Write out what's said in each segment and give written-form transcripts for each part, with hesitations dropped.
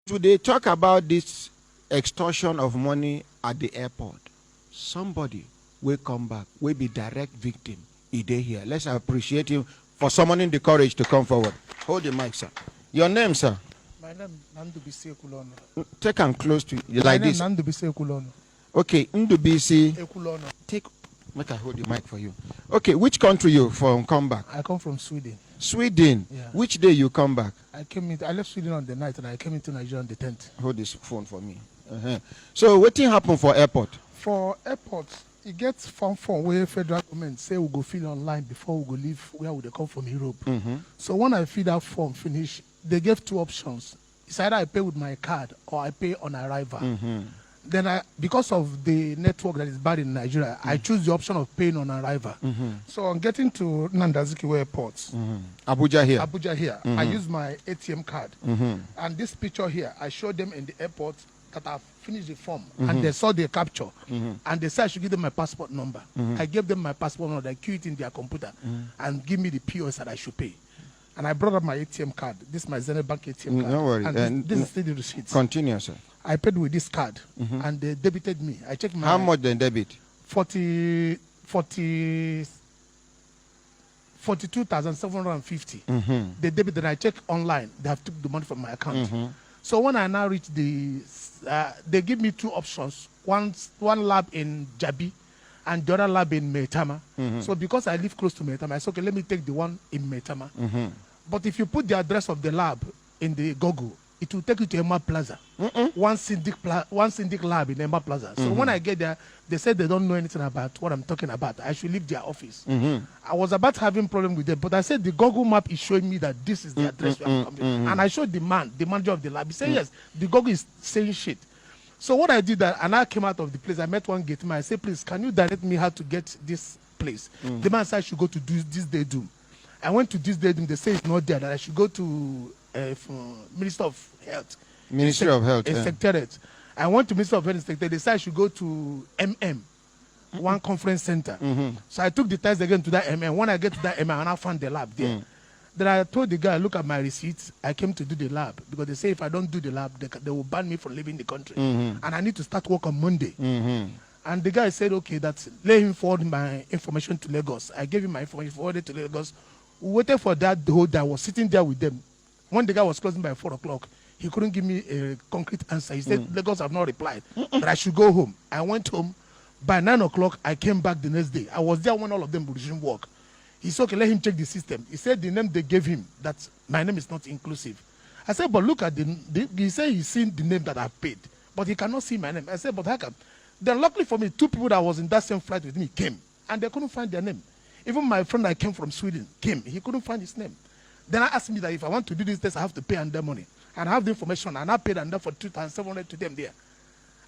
Today, talk about this extortion of money at the airport. Somebody will come back, will be direct victim. Ide here. Let's appreciate him for summoning the courage to come forward. Hold the mic, sir. Your name, sir? My name is Ndubisi Ekulono. Take him close to you like this. My name is Ndubisi Ekulono. Okay, Ndubisi Ekulono. Make I hold the mic for you. Okay, which country you from come back? I come from Sweden. Sweden? Yeah. Which day you come back? I left Sweden on the night and I came into Nigeria on the 10th. Hold this phone for me. So what thing happen for airport? For airport, it gets form where federal government say we go fill online before we go leave where we come from Europe. So when I fill that form finish, they gave two options. It's either I pay with my card or I pay on arrival. Then because of the network that is bad in Nigeria, I choose the option of paying on arrival. So on getting to Nandazikiwe Airport, Abuja here. I use my ATM card. And this picture here, I showed them in the airport that I've finished the form. And they saw the capture. And they said I should give them my passport number. I gave them my passport number. They queue it in their computer and give me the POS that I should pay. And I brought up my ATM card. This is my Zenith Bank ATM card. No worry. And this is still the receipt. Continue, sir. I paid with this card, and they debited me. I checked my... How much they debit? 42,750. They debited, and I checked online. They have took the money from my account. So when I now reach the... they give me two options. One lab in Jabi, and the other lab in Metama. So because I live close to Metama, I said, okay, let me take the one in Metama. But if you put the address of the lab in the Google, it will take you to Emma Plaza. One syndic lab in Emma Plaza. So when I get there, they said they don't know anything about what I'm talking about. I should leave their office. I was about having problem with them, but I said the Google map is showing me that this is the address where I'm coming. And I showed the manager of the lab. He said, yes, the Google is saying shit. So what I did, and I came out of the place, I met one gate man. I said, please, can you direct me how to get this place? The man said I should go to this day doom. I went to this day doom. They say it's not there, that I should go to Minister of Health. Ministry of Health. Secretariat. I went to Minister of Health Secretariat. They said I should go to one conference center. So I took the test again to that When I get to that and I found the lab there. Then I told the guy, look at my receipts. I came to do the lab because they say if I don't do the lab, they will ban me from leaving the country. And I need to start work on Monday. And the guy said, okay, let him forward my information to Lagos. I gave him my information, forwarded to Lagos. We waited for that the whole day. I was sitting there with them. When the guy was closing by 4 o'clock, he couldn't give me a concrete answer. He said, Lagos have not replied, that I should go home. I went home. By 9 o'clock, I came back the next day. I was there when all of them resumed work. He said, okay, let him check the system. He said the name they gave him, that my name is not inclusive. I said, but look at he said he's seen the name that I've paid, but he cannot see my name. I said, but how come? Then luckily for me, two people that was in that same flight with me came, and they couldn't find their name. Even my friend that came from Sweden came. He couldn't find his name. Then I asked me that if I want to do this test, I have to pay under money. And I have the information, and I paid under for 2,700 to them there.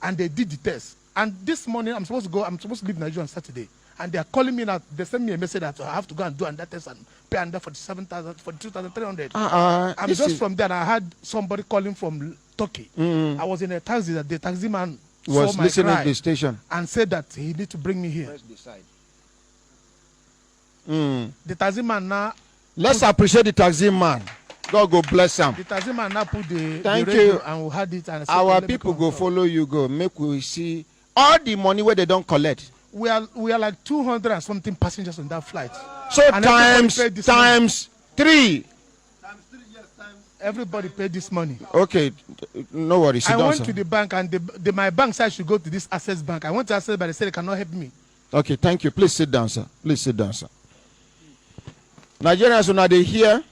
And they did the test. And this morning, I'm supposed to leave Nigeria on Saturday. And they are calling me now. They sent me a message that I have to go and do another test and pay under for 2,300. I'm just from there. I had somebody calling from Turkey. I was in a taxi that the taxi man was listening to the station and said that he need to bring me here. Press the side. The taxi man now. Let's appreciate the taxi man. God go bless him. The taxi man now put the Thank radio you. And we had it. And our people go follow you. Go make we see all the money where they don't collect. We are like 200 and something passengers on that flight. So and times 3. Times 3, yes, everybody paid this money. Okay, no worries. I went to the bank and my bank said I should go to this Access Bank. I went to Access, but they said they cannot help me. Okay, thank you. Please sit down, sir. Please sit down, sir. Nigerians, now they hear.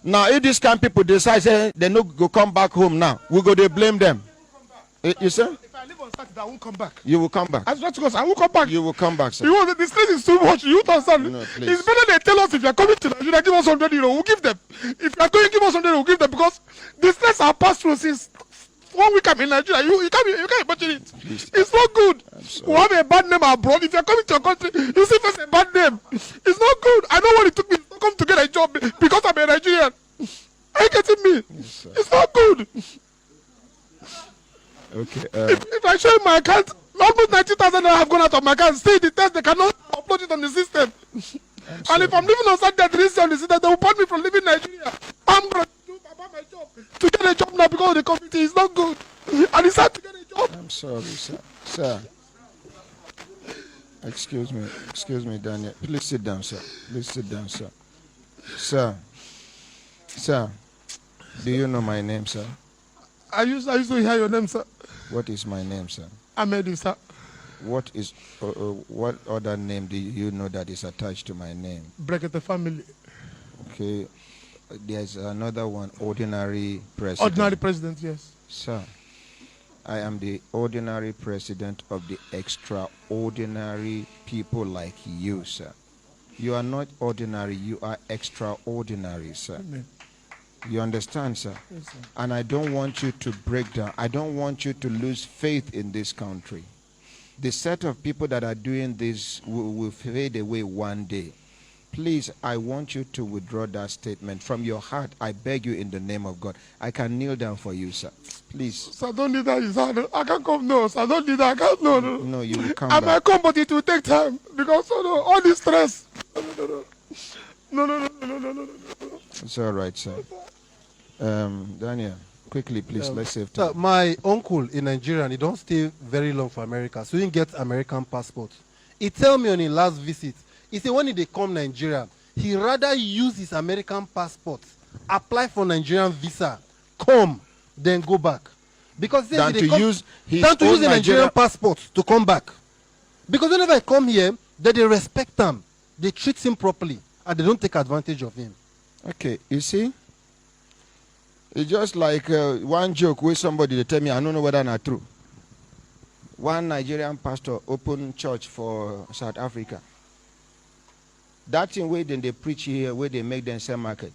Now, if these kind of people decide say they no go come back home now, we go they blame them. You say? If I live on Saturday, I won't come back. You will come back. I won't come back. You will come back, sir. This place is too much. You don't understand. No, it's better they tell us if you're coming to Nigeria, give us 100 euro. We'll give them. If you're going to give us 100 euro, we'll give them because this place are passed through since 1 week I'm in Nigeria. You can't imagine it. Please. It's not good. We have a bad name abroad. If you're coming to your country, you see first a bad name. It's not good. I know what it took me to come to get a job because I'm a Nigerian. Are you getting me? Yes, it's not good. Okay. If I show you my account, almost 90,000 I have gone out of my account. Stay the test, they cannot upload it on the system. And if I'm living on Saturday, on the system, they will ban me from leaving Nigeria. I'm going to do Baba. find my job. To get a job now because of the community is not good. And it's hard to get a job. I'm sorry, sir. Sir. Excuse me, Daniel. Please sit down, sir. Please sit down, sir. Sir, do you know my name, sir? I used to hear your name, sir. What is my name, sir? Ahmed, sir. What other name do you know that is attached to my name? Brekete family. Okay. There's another one, ordinary president. Ordinary president, yes. Sir, I am the ordinary president of the extraordinary people like you, sir. You are not ordinary, you are extraordinary, sir. Amen. You understand, sir? Yes, sir. And I don't want you to break down. I don't want you to lose faith in this country. The set of people that are doing this will fade away one day. Please, I want you to withdraw that statement. From your heart, I beg you in the name of God. I can kneel down for you, sir. Please. Sir, don't need that. Sir. I can't come. No, sir. Don't need that. I can't. No. No, you will come I back. might come, but it will take time. Because all this stress. No. It's all right, sir. Daniel, quickly, please. Let's save time. Sir, my uncle in Nigeria, he don't stay very long for America, so he didn't get American passport. He tell me on his last visit, he said when he come Nigeria, he rather use his American passport, apply for Nigerian visa, come, then go back. Because Than to use his than to own use a Nigerian Nigeria passport to come back. Because whenever I come here, they respect him, they treat him properly, and they don't take advantage of him. Okay, you see? It's just like one joke with somebody, they tell me, I don't know whether not true. One Nigerian pastor opened church for South Africa. That thing where then they preach here, where they make them sell market.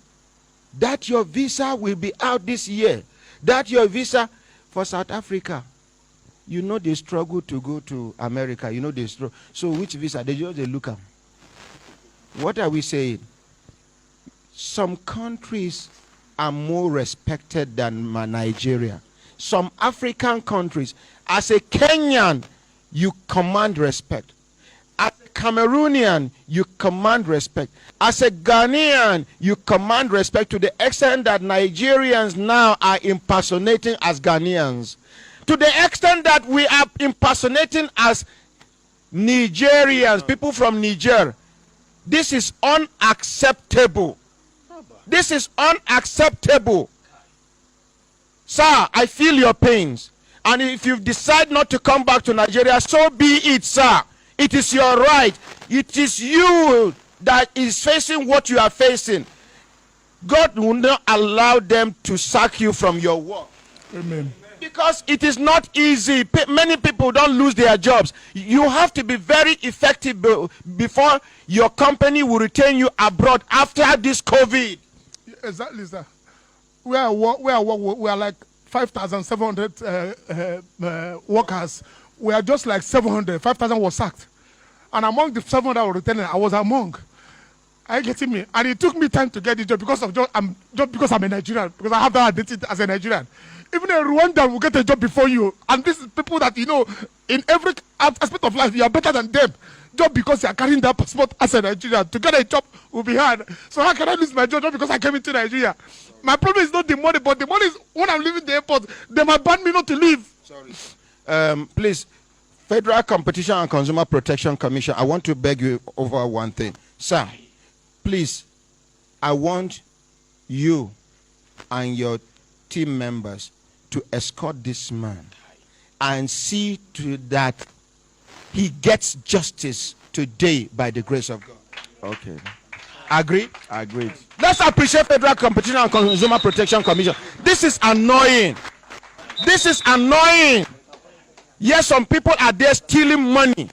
That your visa will be out this year. That your visa for South Africa. You know they struggle to go to America. You know they struggle. So which visa? They look at. What are we saying? Some countries are more respected than Nigeria. Some African countries, as a Kenyan, you command respect. As a Cameroonian, you command respect. As a Ghanaian, you command respect to the extent that Nigerians now are impersonating as Ghanaians. To the extent that we are impersonating as Nigerians, people from Niger. This is unacceptable. This is unacceptable. Sir, I feel your pains. And if you decide not to come back to Nigeria, so be it, sir. It is your right. It is you that is facing what you are facing. God will not allow them to sack you from your work. Amen. Because it is not easy. Many people don't lose their jobs. You have to be very effective before your company will retain you abroad after this COVID. Exactly, sir. We are like 5,700 workers. We are just like 700. 5,000 was sacked. And among the 700 I was retaining, I was among. Are you getting me? And it took me time to get the job because I'm a Nigerian. Because I have that identity as a Nigerian. Even a Rwandan will get a job before you. And these people that, you know, in every aspect of life, you are better than them. Just because you are carrying that passport as a Nigerian. To get a job will be hard. So how can I lose my job just because I came into Nigeria? My problem is not the money, but the money is when I'm leaving the airport, they might ban me not to leave. Sorry. Please, Federal Competition and Consumer Protection Commission, I want to beg you over one thing. Sir, please, I want you and your team members to escort this man and see to that he gets justice today by the grace of God. Okay. Agree? Agreed. Let's appreciate Federal Competition and Consumer Protection Commission. This is annoying. This is annoying. Yes, some people are there stealing money.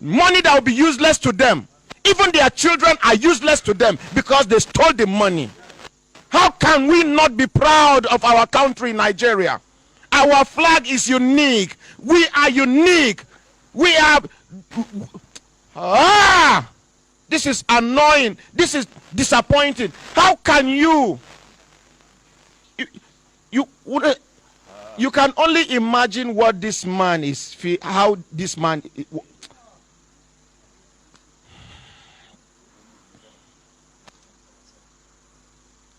Money that will be useless to them. Even their children are useless to them because they stole the money. How can we not be proud of our country, Nigeria? Our flag is unique. We are unique. We are... This is annoying. This is disappointing. How can you can only imagine what this man is, how this man...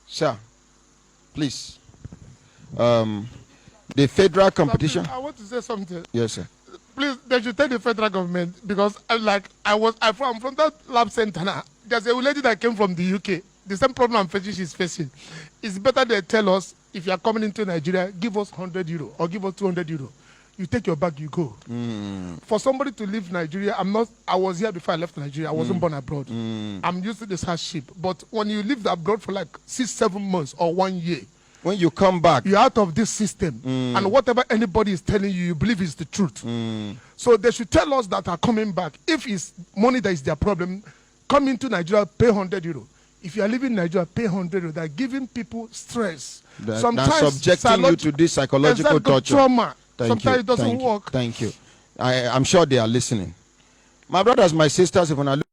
Sir, please. The federal competition. I want to say something. Yes, sir. Please, they should tell the federal government, because I'm from that lab center now. There's a lady that came from the UK. The same problem I'm facing, she's facing. It's better they tell us, if you are coming into Nigeria, give us 100 euro or give us 200 euro. You take your bag, you go. For somebody to leave Nigeria, I was here before I left Nigeria. I wasn't born abroad. I'm used to this hardship. But when you live abroad for like 6-7 months or 1 year, when you come back, you're out of this system. And whatever anybody is telling you, you believe is the truth. So they should tell us that are coming back. If it's money that is their problem, come into Nigeria, pay 100 euro. If you are living in Nigeria, pay 100 euro. They're giving people stress. Sometimes subjecting you to this psychological torture. Trauma. Thank Sometimes you. it doesn't work. Thank you. I'm sure they are listening. My brothers, my sisters, if I look